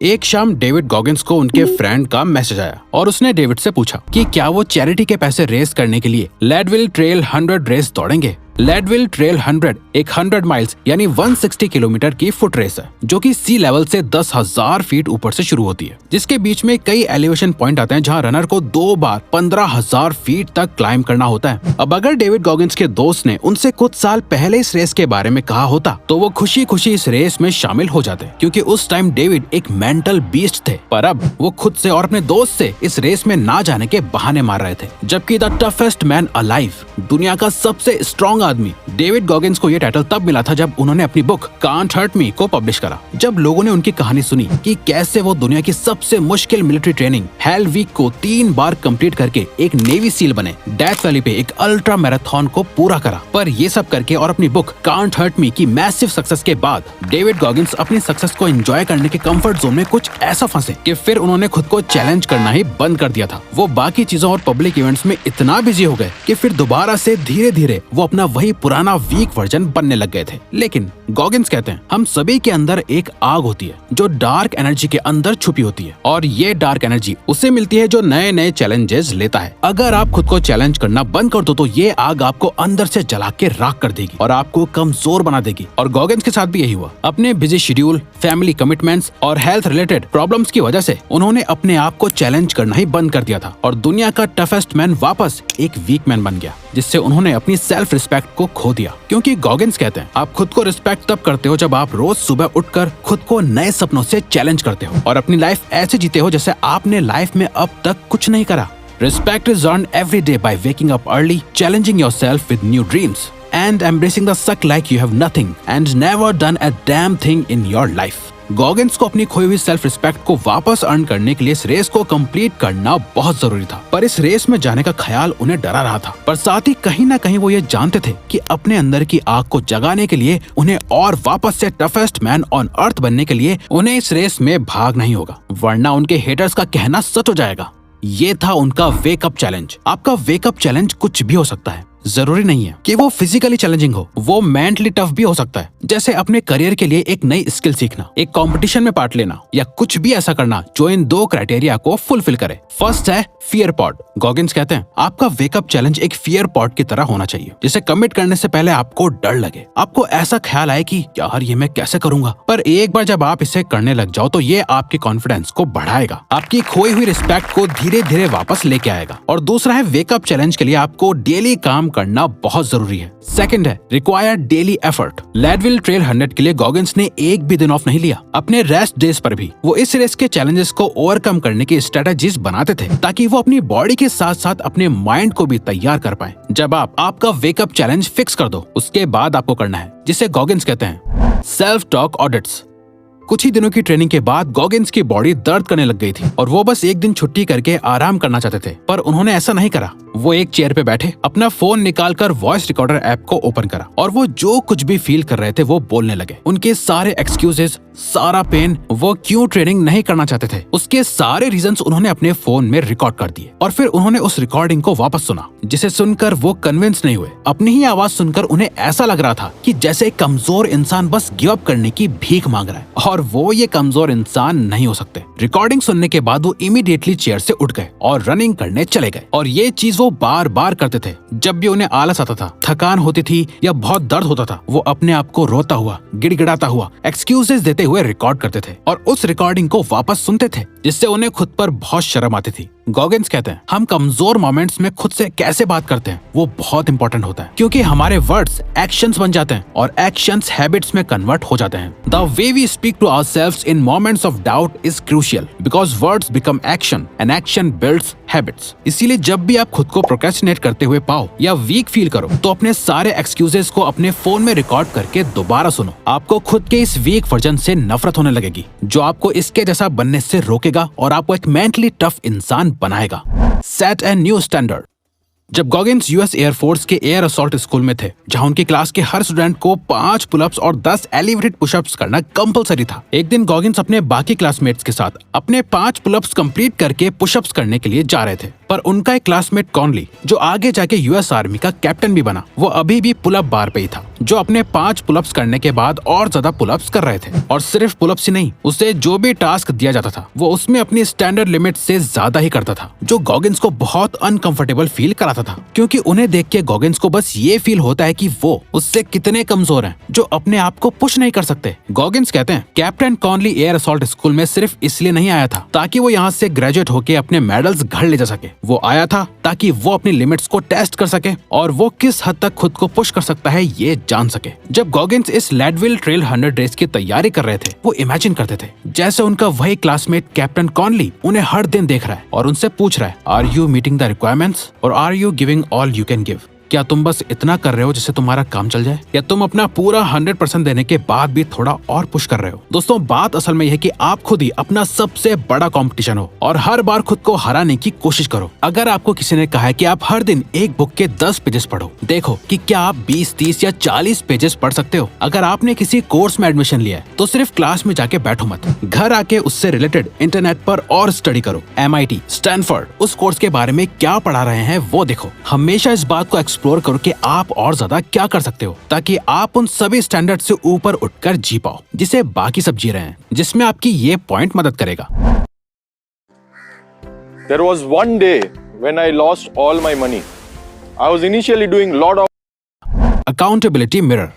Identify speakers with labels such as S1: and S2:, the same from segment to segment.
S1: एक शाम David Goggins को उनके फ्रेंड का मैसेज आया और उसने डेविड से पूछा कि क्या वो चैरिटी के पैसे रेस करने के लिए लेडविल ट्रेल 100 रेस दौड़ेंगे। लेडविल ट्रेल 100 एक 100 माइल्स यानी 160 किलोमीटर की फुट रेस है जो कि सी लेवल से 10,000 फीट ऊपर से शुरू होती है, जिसके बीच में कई एलिवेशन पॉइंट आते हैं जहां रनर को 2 बार 15,000 फीट तक क्लाइंब करना होता है। अब अगर डेविड गॉगिंस के दोस्त ने उनसे कुछ साल पहले इस रेस के बारे में कहा होता तो वो खुशी खुशी इस रेस में शामिल हो जाते, क्योंकि उस टाइम डेविड एक मेंटल बीस्ट थे, पर अब वो खुद से और अपने दोस्त से इस रेस में ना जाने के बहाने मार रहे थे। जबकि द टफेस्ट मैन अलाइव, दुनिया का सबसे स्ट्रॉन्ग आदमी, डेविड गॉगिंस को ये टाइटल तब मिला था जब उन्होंने अपनी बुक कांट हर्ट मी को पब्लिश करा। जब लोगों ने उनकी कहानी सुनी कि कैसे वो दुनिया की सबसे मुश्किल मिलिट्री ट्रेनिंग हेल वीक को 3 बार कंप्लीट करके एक नेवी सील बने, डेथ वैली पे एक अल्ट्रा मैराथन को पूरा करा, पर ये सब करके और अपनी बुक कांट हर्ट मी की मैसिव सक्सेस के बाद डेविड गॉगिंस अपनी सक्सेस को एंजॉय करने के कंफर्ट जोन में कुछ ऐसा फंसे कि फिर उन्होंने खुद को चैलेंज करना ही बंद कर दिया था। वो बाकी चीजों और पब्लिक इवेंट्स में इतना बिजी हो गए कि फिर दोबारा से धीरे धीरे वो अपना वही पुराना वीक वर्जन बनने लग गए थे। लेकिन गॉगिंस कहते हैं हम सभी के अंदर एक आग होती है जो डार्क एनर्जी के अंदर छुपी होती है, और ये डार्क एनर्जी उसे मिलती है जो नए नए चैलेंजेस लेता है। अगर आप खुद को चैलेंज करना बंद कर दो तो ये आग आपको अंदर से जला के राख कर देगी और आपको कमजोर बना देगी। और गॉगिंस के साथ भी यही हुआ। अपने बिजी शेड्यूल, फैमिली कमिटमेंट्स और हेल्थ रिलेटेड प्रॉब्लम्स की वजह से उन्होंने अपने आप को चैलेंज करना ही बंद कर दिया था और दुनिया का टफेस्ट मैन वापस एक वीक मैन बन गया, जिससे उन्होंने अपनी सेल्फ रिस्पेक्ट को खो दिया। क्योंकि गॉगिंस कहते हैं आप खुद को रिस्पेक्ट तब करते हो जब आप रोज सुबह उठकर खुद को नए सपनों से चैलेंज करते हो और अपनी लाइफ ऐसे जीते हो जैसे आपने लाइफ में अब तक कुछ नहीं करा। Respect is earned every day by waking up early, challenging yourself with new dreams, and embracing the suck like you have nothing and never done a damn thing in your life. Goggins को अपनी खोई हुई self respect को वापस earn करने के लिए इस रेस को कंप्लीट करना बहुत जरूरी था, पर इस रेस में जाने का ख्याल उन्हें डरा रहा था। पर साथ ही कहीं ना कहीं वो ये जानते थे कि अपने अंदर की आग को जगाने के लिए उन्हें और वापस से टफेस्ट मैन ऑन अर्थ बनने के लिए उन्हें इस रेस में भाग नहीं होगा, वरना उनके हेटर्स का कहना सच हो जाएगा। ये था उनका वेकअप चैलेंज। आपका वेकअप चैलेंज कुछ भी हो सकता है, जरूरी नहीं है कि वो फिजिकली चैलेंजिंग हो, वो मेंटली टफ भी हो सकता है, जैसे अपने करियर के लिए एक नई स्किल सीखना, एक कंपटीशन में पार्ट लेना या कुछ भी ऐसा करना जो इन 2 क्राइटेरिया को फुलफिल करे। फर्स्ट है फियर पॉड। गॉगिंस कहते हैं आपका वेकअप चैलेंज एक फियर पॉड की तरह होना चाहिए, जिसे कमिट करने से पहले आपको डर लगे, आपको ऐसा ख्याल आए कि यार ये मैं कैसे करूंगा, पर एक बार जब आप इसे करने लग जाओ तो ये आपके कॉन्फिडेंस को बढ़ाएगा, आपकी खोई हुई रिस्पेक्ट को धीरे धीरे वापस लेके आएगा। और दूसरा है वेकअप चैलेंज के लिए आपको डेली काम करना बहुत जरूरी है। सेकंड है रिक्वायर्ड डेली एफर्ट। लेडविल ट्रेल 100 के लिए गॉगिंस ने एक भी दिन ऑफ नहीं लिया। अपने रेस्ट डेज पर भी वो इस रेस के चैलेंजेस को ओवरकम करने की स्ट्रेटजीज बनाते थे ताकि वो अपनी बॉडी के साथ साथ अपने माइंड को भी तैयार कर पाए। जब आप आपका वेकअप चैलेंज फिक्स कर दो, उसके बाद आपको करना है जिसे गॉगिंस कहते हैं सेल्फ टॉक ऑडिट्स। कुछ ही दिनों की ट्रेनिंग के बाद गॉगिंस की बॉडी दर्द करने लग गई थी और वो बस एक दिन छुट्टी करके आराम करना चाहते थे, पर उन्होंने ऐसा नहीं करा। वो एक चेयर पे बैठे अपना फोन निकालकर वॉइस रिकॉर्डर ऐप को ओपन करा और वो जो कुछ भी फील कर रहे थे वो बोलने लगे। उनके सारे एक्सक्यूजेस, सारा पेन, वो क्यों ट्रेनिंग नहीं करना चाहते थे, उसके सारे रीजंस उन्होंने अपने फोन में रिकॉर्ड कर दिए और फिर उन्होंने उस रिकॉर्डिंग को वापस सुना, जिसे सुनकर वो कन्विंस नहीं हुए। अपनी ही आवाज सुनकर उन्हें ऐसा लग रहा था कि जैसे एक कमजोर इंसान बस गिव अप करने की भीख मांग रहा है, और वो ये कमजोर इंसान नहीं हो सकते। रिकॉर्डिंग सुनने के बाद वो इमीडिएटली चेयर से उठ गए और रनिंग करने चले गए, और ये चीज वो बार बार करते थे। जब भी उन्हें आलस आता था, थकान होती थी या बहुत दर्द होता था, वो अपने आप को रोता हुआ, गिड़गिड़ाता हुआ, एक्सक्यूजेस देते हुए रिकॉर्ड करते थे और उस रिकॉर्डिंग को वापस सुनते थे, जिससे उन्हें खुद पर बहुत शर्म आती थी। गॉगिंस कहते हैं हम कमजोर मोमेंट्स में खुद से कैसे बात करते हैं वो बहुत इंपॉर्टेंट होता है, क्योंकि हमारे वर्ड्स एक्शंस बन जाते हैं और एक्शंस हैबिट्स में कन्वर्ट हो जाते हैं। The way we speak to ourselves in moments of doubt is crucial because words become action and action builds habits. इसीलिए जब भी आप खुद को प्रोक्रेस्टिनेट करते हुए पाओ या वीक फील करो तो अपने सारे एक्सक्यूजेस को अपने फोन में रिकॉर्ड करके दोबारा सुनो। आपको खुद के इस वीक वर्जन से नफरत होने लगेगी जो आपको इसके जैसा बनने से रोकेगा और आपको एक मेंटली टफ इंसान बनाएगा। Set a new standard. जब गॉगिंस यूएस एयरफोर्स के एयर असॉल्ट स्कूल में थे, जहां उनकी क्लास के हर स्टूडेंट को 5 पुलअप्स और 10 एलिवेटेड पुशअप्स करना कंपलसरी था, एक दिन गॉगिंस अपने बाकी क्लासमेट्स के साथ अपने 5 पुलअप्स कंप्लीट करके पुशअप्स करने के लिए जा रहे थे, पर उनका एक क्लासमेट कॉनली, जो आगे जाके यूएस आर्मी का कैप्टन भी बना, वो अभी भी पुलअप बार पे ही था, जो अपने 5 पुलअप्स करने के बाद और ज्यादा पुलअप्स कर रहे थे। और सिर्फ पुलअप्स ही नहीं, उसे जो भी टास्क दिया जाता था वो उसमें अपनी स्टैंडर्ड लिमिट से ज्यादा ही करता था, जो गॉगिन्स को बहुत अनकंफर्टेबल फील कराता था, क्योंकि उन्हें देख के गॉगिन्स को बस ये फील होता है कि वो उससे कितने कमजोर हैं, जो अपने आप को पुश नहीं कर सकते। गॉगिन्स कहते हैं captain Conley air assault school में सिर्फ इसलिए नहीं आया था ताकि वो यहाँ से ग्रेजुएट होके अपने मेडल्स घर ले जा सके। वो आया था ताकि वो अपनी लिमिट्स को टेस्ट कर सके और वो किस हद तक खुद को पुश कर सकता है ये जान सके। जब गॉगिन्स इस लेडविल ट्रेल 100 रेस की तैयारी कर रहे थे, वो इमेजिन करते थे जैसे उनका वही क्लासमेट कैप्टन कॉनली उन्हें हर दिन देख रहा है और उनसे पूछ रहा है, are you meeting the requirements और are you giving all you can give? क्या तुम बस इतना कर रहे हो जिससे तुम्हारा काम चल जाए, या तुम अपना पूरा 100% देने के बाद भी थोड़ा और पुश कर रहे हो? दोस्तों, बात असल में यह है कि आप खुद ही अपना सबसे बड़ा कंपटीशन हो और हर बार खुद को हराने की कोशिश करो। अगर आपको किसी ने कहा है कि आप हर दिन एक बुक के 10 पेजेस पढ़ो, देखो कि क्या आप 20, 30 या 40 पेजेस पढ़ सकते हो। अगर आपने किसी कोर्स में एडमिशन लिया है तो सिर्फ क्लास में जाके बैठो मत, घर आके उससे रिलेटेड इंटरनेट पर और स्टडी करो। MIT, स्टैनफोर्ड उस कोर्स के बारे में क्या पढ़ा रहे हैं वो देखो। हमेशा इस बात को एक्सप्लोर करो कि आप और ज्यादा क्या कर सकते हो, ताकि आप उन सभी स्टैंडर्ड से ऊपर उठकर जी पाओ जिसे बाकी सब जी रहे हैं, जिसमें आपकी ये पॉइंट मदद करेगा।
S2: There was one day when I lost all my money. I was initially doing lot of
S1: accountability mirror.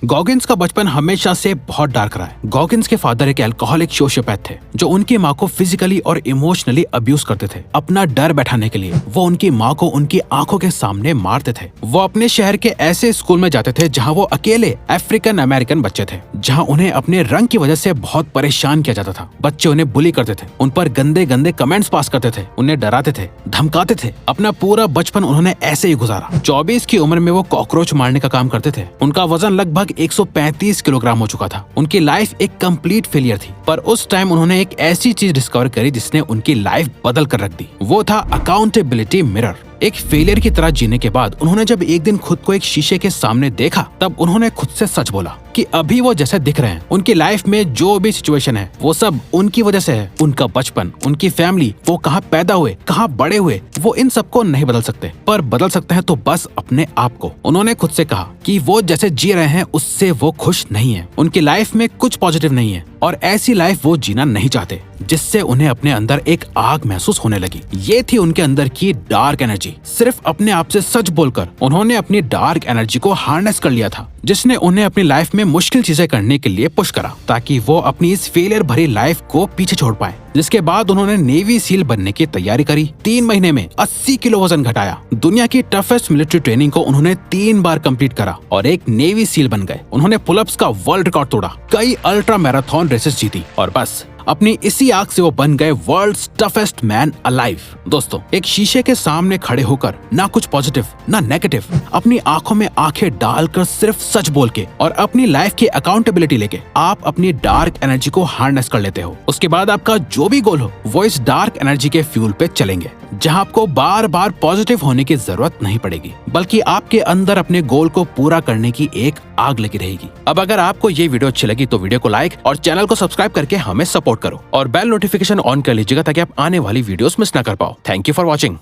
S1: Goggins का बचपन हमेशा से बहुत डार्क रहा है। गॉगिन्स के फादर एक अल्कोहलिक सोशियोपैथ थे, जो उनकी माँ को फिजिकली और इमोशनली अब्यूज करते थे। अपना डर बैठाने के लिए वो उनकी माँ को उनकी आंखों के सामने मारते थे। वो अपने शहर के ऐसे स्कूल में जाते थे जहाँ वो अकेले अफ्रीकन अमेरिकन बच्चे थे, जहाँ उन्हें अपने रंग की वजह से बहुत परेशान किया जाता था। बच्चे उन्हें बुली करते थे, उन पर गंदे गंदे कमेंट्स पास करते थे, उन्हें डराते थे, धमकाते थे। अपना पूरा बचपन उन्होंने ऐसे ही गुजारा। 24 की उम्र में वो कॉकरोच मारने का काम करते थे। उनका वजन लगभग 135 किलोग्राम हो चुका था। उनकी लाइफ एक कंप्लीट फेलियर थी, पर उस टाइम उन्होंने एक ऐसी चीज डिस्कवर करी जिसने उनकी लाइफ बदल कर रख दी। वो था अकाउंटेबिलिटी मिरर। एक फेलियर की तरह जीने के बाद उन्होंने जब एक दिन खुद को एक शीशे के सामने देखा, तब उन्होंने खुद से सच बोला कि अभी वो जैसे दिख रहे हैं, उनकी लाइफ में जो भी सिचुएशन है वो सब उनकी वजह से है। उनका बचपन, उनकी फैमिली, वो कहाँ पैदा हुए, कहाँ बड़े हुए, वो इन सबको नहीं बदल सकते, पर बदल सकते हैं तो बस अपने आप को। उन्होंने खुद से कहा कि वो जैसे जी रहे हैं उससे वो खुश नहीं है। उनकी लाइफ में कुछ पॉजिटिव नहीं है और ऐसी लाइफ वो जीना नहीं चाहते जिससे उन्हें अपने अंदर एक आग महसूस होने लगी। ये थी उनके अंदर की डार्क एनर्जी। सिर्फ अपने आप से सच बोलकर उन्होंने अपनी डार्क एनर्जी को हार्नेस कर लिया था, जिसने उन्हें अपनी लाइफ में मुश्किल चीजें करने के लिए पुश करा, ताकि वो अपनी इस फेलियर भरी लाइफ को पीछे छोड़ पाए। जिसके बाद उन्होंने नेवी सील बनने की तैयारी करी। 3 महीने में 80 किलो वजन घटाया। दुनिया की टफेस्ट मिलिट्री ट्रेनिंग को उन्होंने 3 बार कंप्लीट करा और एक नेवी सील बन गए। उन्होंने पुलअप्स का वर्ल्ड रिकॉर्ड तोड़ा, कई अल्ट्रा मैराथन रेसेस जीती और बस अपनी इसी आग से वो बन गए वर्ल्ड्स टफेस्ट मैन अलाइव। दोस्तों, एक शीशे के सामने खड़े होकर ना कुछ पॉजिटिव ना नेगेटिव, अपनी आंखों में आंखें डालकर सिर्फ सच बोल के और अपनी लाइफ की अकाउंटेबिलिटी लेके आप अपनी डार्क एनर्जी को हार्नेस कर लेते हो। उसके बाद आपका जो भी गोल हो वो इस डार्क एनर्जी के फ्यूल पे चलेंगे, जहां आपको बार बार पॉजिटिव होने की जरूरत नहीं पड़ेगी, बल्कि आपके अंदर अपने गोल को पूरा करने की एक आग लगी रहेगी। अब अगर आपको ये वीडियो अच्छी लगी तो वीडियो को लाइक और चैनल को सब्सक्राइब करके हमें सपोर्ट करो और बेल नोटिफिकेशन ऑन कर लीजिएगा ताकि आप आने वाली वीडियोस मिस ना कर पाओ। Thank you for watching.